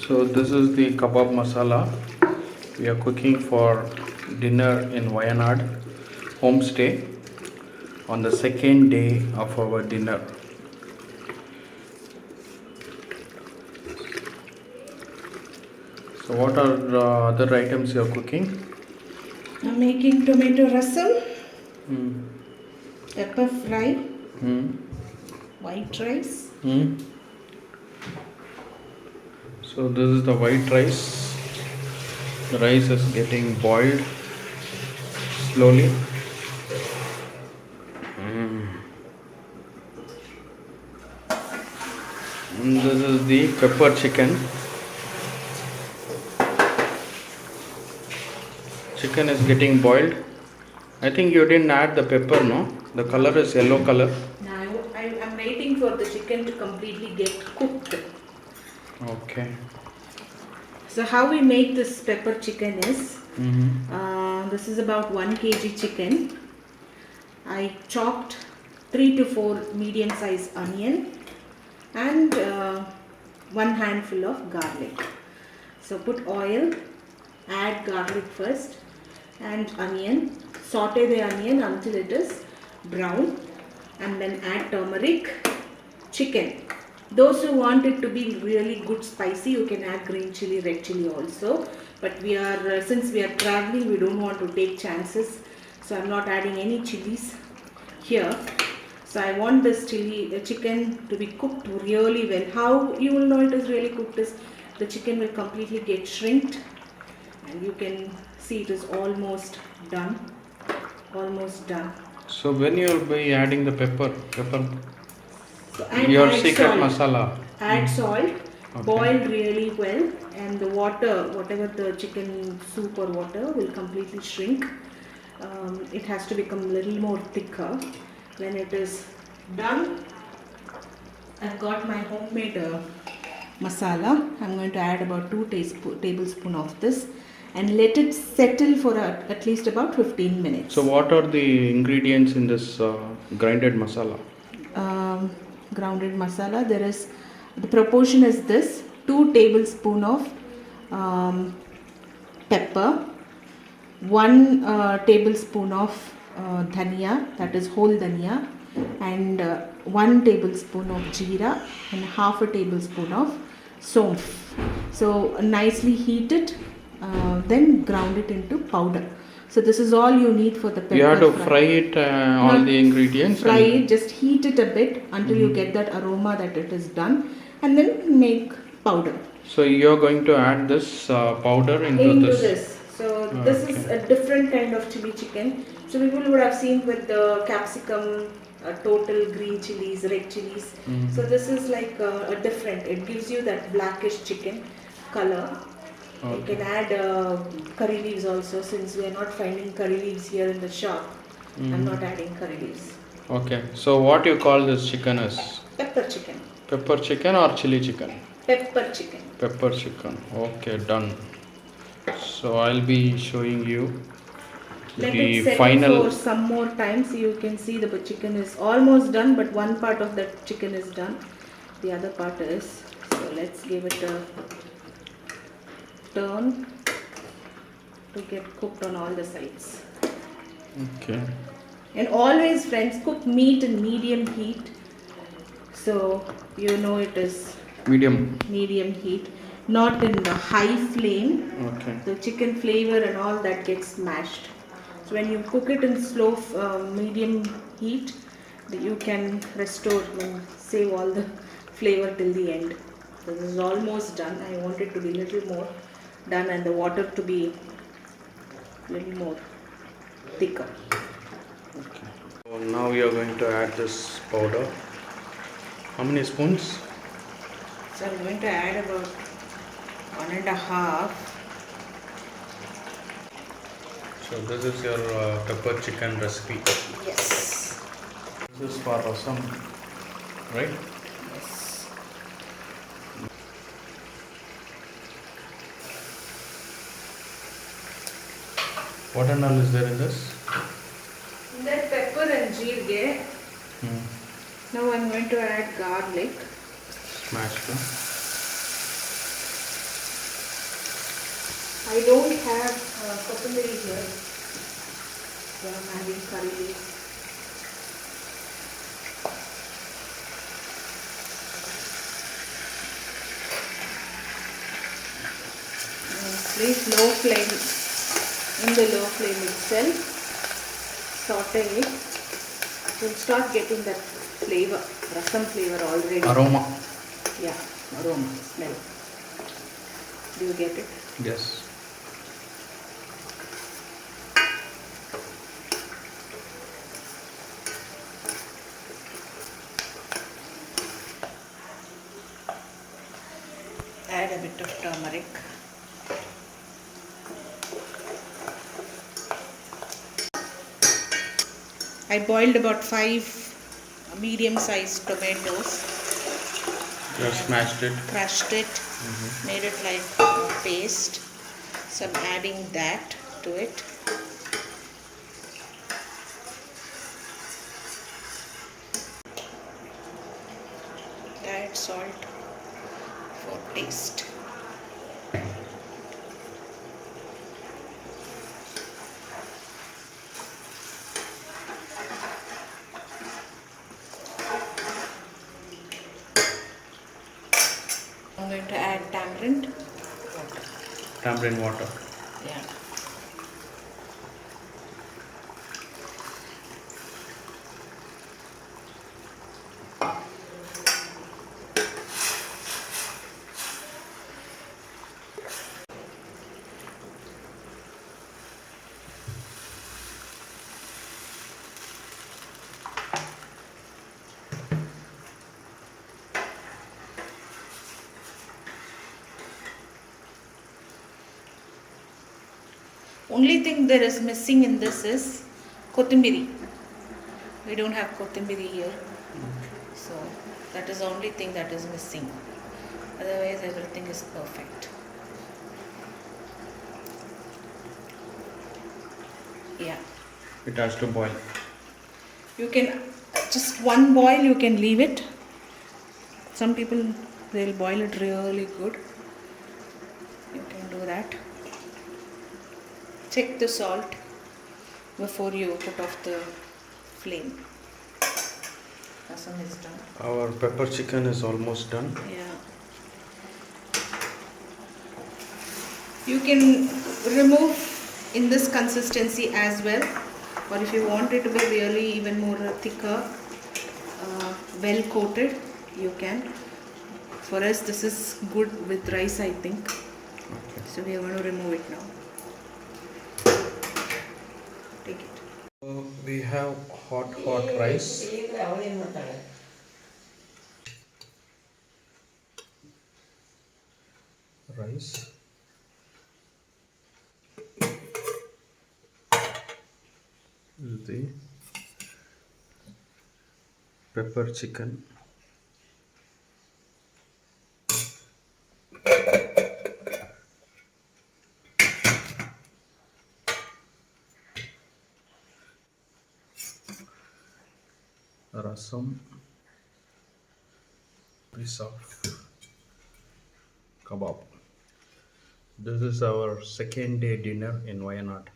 So this is the Kabab masala. We are cooking for dinner in Wayanad HomeStay on the second day of our dinner. So what are the other items you are cooking? I'm making tomato rassam, Hmm. pepper fry, Hmm. white rice. Hmm. So this is the white rice. The rice is getting boiled slowly. And this is the pepper chicken. Chicken is getting boiled. I think you didn't add the pepper, no? The color is yellow color. Now I'm waiting for the chicken to completely get cooked. Okay. So how we make this pepper chicken is, Mm-hmm. this is about 1 kg chicken. I chopped 3 to 4 medium sized onion and 1 handful of garlic. So put oil, add garlic first and onion, saute the onion until it is brown and then add turmeric, chicken. Those who want it to be really good spicy, you can add green chili, red chili also. But we are, since we are traveling, we don't want to take chances. So I'm not adding any chilies here. So I want this chicken to be cooked really well. How you will know it is really cooked is the chicken will completely get shrinked and you can see it is almost done. Almost done. So when you will be adding the pepper? So, and Your add secret salt. masala. Add salt, Okay. boil really well, and the water, whatever the chicken soup or water, will completely shrink. It has to become a little more thicker. When it is done, I've got my homemade masala. I'm going to add about 2 tablespoons of this and let it settle for at least about 15 minutes. So what are the ingredients in this grinded masala? Grounded masala, there is, the proportion is this: 2 tablespoons of pepper, 1 tablespoon of dhania, that is whole dhania, and 1 tablespoon of jeera and half a tablespoon of somph. So nicely heat it, then ground it into powder. So this is all you need for the pepper. You have to fry it, all Not the ingredients. Fry it, just heat it a bit until you get that aroma that it is done, and then make powder. So you are going to add this powder into this. So this is a different kind of chili chicken. So people would have seen with the capsicum, total green chilies, red chilies. So this is like a different. It gives you that blackish chicken color. You can add curry leaves also, since we are not finding curry leaves here in the shop. I'm not adding curry leaves. Okay. So what you call this chicken is? Pepper chicken. Pepper chicken or chili chicken? Pepper chicken. Pepper chicken. Okay, done. So I'll be showing you Let the it settle final. for some more time. So you can see the chicken is almost done, but one part of that chicken is done. The other part is. So let's give it a turn to get cooked on all the sides. Okay. And always, friends, cook meat in medium heat. So you know it is Medium. medium heat, not in the high flame. Okay. The chicken flavor and all that gets mashed. So when you cook it in slow medium heat, you can restore and save all the flavor till the end. So this is almost done. I want it to be a little more done and the water to be a little more thicker. Okay. So now we are going to add this powder. How many spoons? So I'm going to add about 1.5. So this is your pepper chicken recipe. Yes. This is for Rassam, right? Yes. What and all is there in this? That pepper and jeera. Now I'm going to add garlic. Smashed. I don't have kothumari here, so I'm adding curry leaves. Place low flame, in the low flame itself, saute it. You'll start getting that flavor, Rassam flavor already. Aroma. Yeah, aroma, smell. Do you get it? Yes. Add a bit of turmeric. I boiled about 5 medium-sized tomatoes. Just smashed it. Crushed it, made it like paste. So I'm adding that to it. Add salt for taste. I'm going to add tamarind water. Tamarind water. Yeah. Only thing there is missing in this is kothumari. We don't have kothumari here. So that is the only thing that is missing. Otherwise everything is perfect. Yeah. It has to boil. You can just one boil, you can leave it. Some people they'll boil it really good. You can do that. Check the salt before you put off the flame. Rassam is done. Our pepper chicken is almost done. Yeah. You can remove in this consistency as well, or if you want it to be really even more thicker, well coated, you can. For us this is good with rice, I think. Okay. So we are going to remove it now. Take it. So we have hot rice. Rice. This is the pepper chicken. Rassam. Piece of kabab. This is our second day dinner in Wayanad.